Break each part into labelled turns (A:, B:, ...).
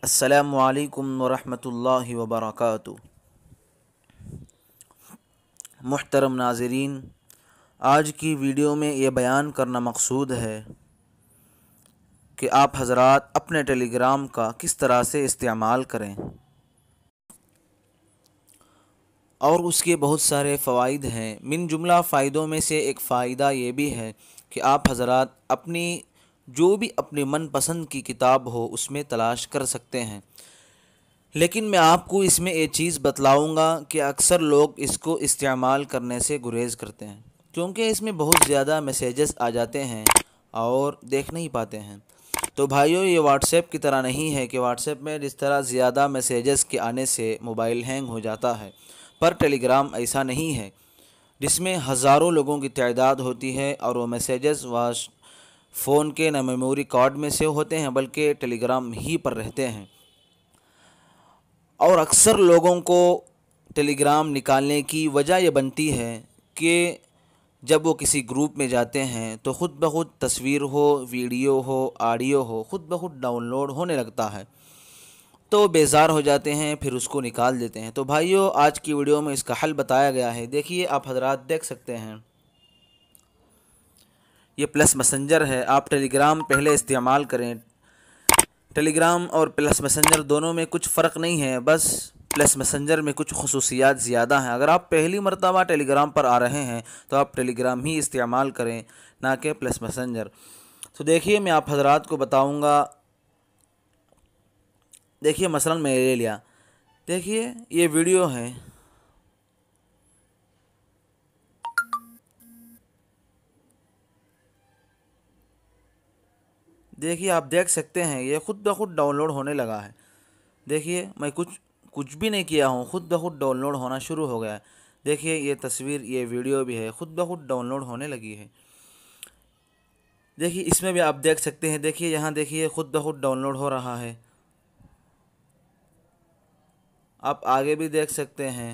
A: अस्सलामु अलैकुम वरहमतुल्लाहि वबरकातुहू। मुहतरम नाज़रीन, आज की वीडियो में ये बयान करना मकसूद है कि आप हज़रात अपने टेलीग्राम का किस तरह से इस्तेमाल करें और उसके बहुत सारे फ़वाइद हैं। मिन जुमला फ़ायदों में से एक फ़ायदा ये भी है कि आप हज़रात अपनी जो भी अपनी मनपसंद की किताब हो उसमें तलाश कर सकते हैं। लेकिन मैं आपको इसमें एक चीज़ बतलाऊँगा कि अक्सर लोग इसको इस्तेमाल करने से गुरेज़ करते हैं, क्योंकि इसमें बहुत ज़्यादा मैसेजेस आ जाते हैं और देख नहीं पाते हैं। तो भाइयों, ये व्हाट्सएप की तरह नहीं है कि व्हाट्सएप में जिस तरह ज़्यादा मैसेजेस के आने से मोबाइल हैंग हो जाता है, पर टेलीग्राम ऐसा नहीं है, जिसमें हज़ारों लोगों की तादाद होती है और वो मैसेजेस फ़ोन के न मेमोरी कार्ड में से होते हैं बल्कि टेलीग्राम ही पर रहते हैं। और अक्सर लोगों को टेलीग्राम निकालने की वजह यह बनती है कि जब वो किसी ग्रुप में जाते हैं तो ख़ुद ब खुद तस्वीर हो, वीडियो हो, ऑडियो हो, ख़ुद ब खुद डाउनलोड होने लगता है, तो बेज़ार हो जाते हैं, फिर उसको निकाल देते हैं। तो भाइयों, आज की वीडियो में इसका हल बताया गया है। देखिए, आप हजरात देख सकते हैं, ये प्लस मैसेंजर है। आप टेलीग्राम पहले इस्तेमाल करें। टेलीग्राम और प्लस मैसेंजर दोनों में कुछ फ़र्क नहीं है, बस प्लस मैसेंजर में कुछ खसूसियात ज़्यादा हैं। अगर आप पहली मरतबा टेलीग्राम पर आ रहे हैं तो आप टेलीग्राम ही इस्तेमाल करें, ना कि प्लस मैसेंजर। तो देखिए, मैं आप हजरात को बताऊंगा। देखिए, मसलन मैं ले लिया, देखिए ये वीडियो है। देखिए, आप देख सकते हैं ये ख़ुद ब खुद डाउनलोड होने लगा है। देखिए, मैं कुछ भी नहीं किया हूँ, ख़ुद ब खुद डाउनलोड होना शुरू हो गया है। देखिए, ये तस्वीर, ये वीडियो भी है, ख़ुद ब खुद डाउनलोड होने लगी है। देखिए, इसमें भी आप देख सकते हैं। देखिए, यहाँ देखिए ख़ुद ब खुद डाउनलोड हो रहा है। आप आगे भी देख सकते हैं।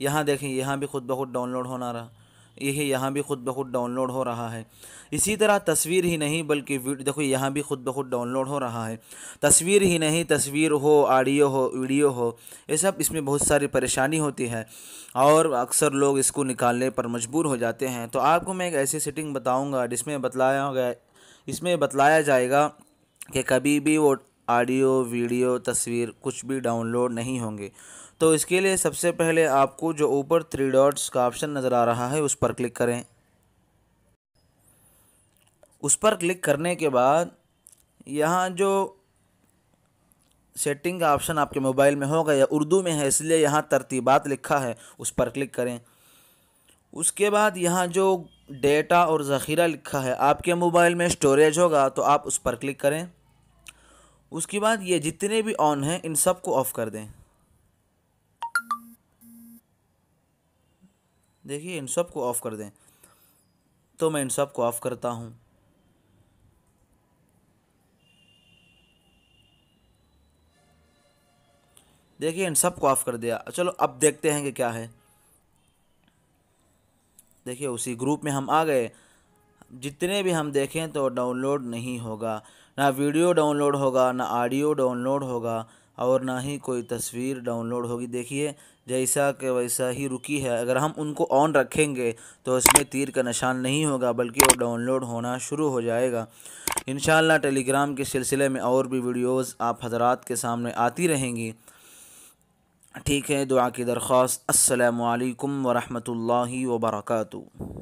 A: यहाँ देखिए, यहाँ भी ख़ुद ब खुद डाउनलोड होना रहा। यही यहाँ भी ख़ुद ब खुद डाउनलोड हो रहा है। इसी तरह तस्वीर ही नहीं बल्कि देखो, यहाँ भी ख़ुद ब खुद डाउनलोड हो रहा है। तस्वीर ही नहीं, तस्वीर हो, ऑडियो हो, वीडियो हो, ये सब इसमें बहुत सारी परेशानी होती है और अक्सर लोग इसको निकालने पर मजबूर हो जाते हैं। तो आपको मैं एक ऐसी सेटिंग बताऊँगा इसमें बतलाया जाएगा कि कभी भी वो ऑडियो, वीडियो, तस्वीर कुछ भी डाउनलोड नहीं होंगे। तो इसके लिए सबसे पहले आपको जो ऊपर 3 डॉट्स का ऑप्शन नज़र आ रहा है उस पर क्लिक करें। उस पर क्लिक करने के बाद यहाँ जो सेटिंग का ऑप्शन आपके मोबाइल में होगा या उर्दू में है, इसलिए यहाँ तरतीबात लिखा है, उस पर क्लिक करें। उसके बाद यहाँ जो डेटा और ज़ख़ीरा लिखा है, आपके मोबाइल में स्टोरेज होगा तो आप उस पर क्लिक करें। उसके बाद ये जितने भी ऑन हैं इन सब को ऑफ़ कर दें। देखिए, इन सब को ऑफ़ कर दें। तो मैं इन सब को ऑफ़ करता हूँ। देखिए, इन सब को ऑफ़ कर दिया। चलो अब देखते हैं कि क्या है। देखिए, उसी ग्रुप में हम आ गए। जितने भी हम देखें तो डाउनलोड नहीं होगा, ना वीडियो डाउनलोड होगा, ना ऑडियो डाउनलोड होगा और ना ही कोई तस्वीर डाउनलोड होगी। देखिए, जैसा कि वैसा ही रुकी है। अगर हम उनको ऑन रखेंगे तो इसमें तीर का निशान नहीं होगा बल्कि वो डाउनलोड होना शुरू हो जाएगा। इंशाअल्लाह टेलीग्राम के सिलसिले में और भी वीडियोज़ आप हज़रात के सामने आती रहेंगी। ठीक है, दुआ की दरख्वास्त। अस्सलामु अलैकुम वरहमतुल्लाहि वबरकातुहू।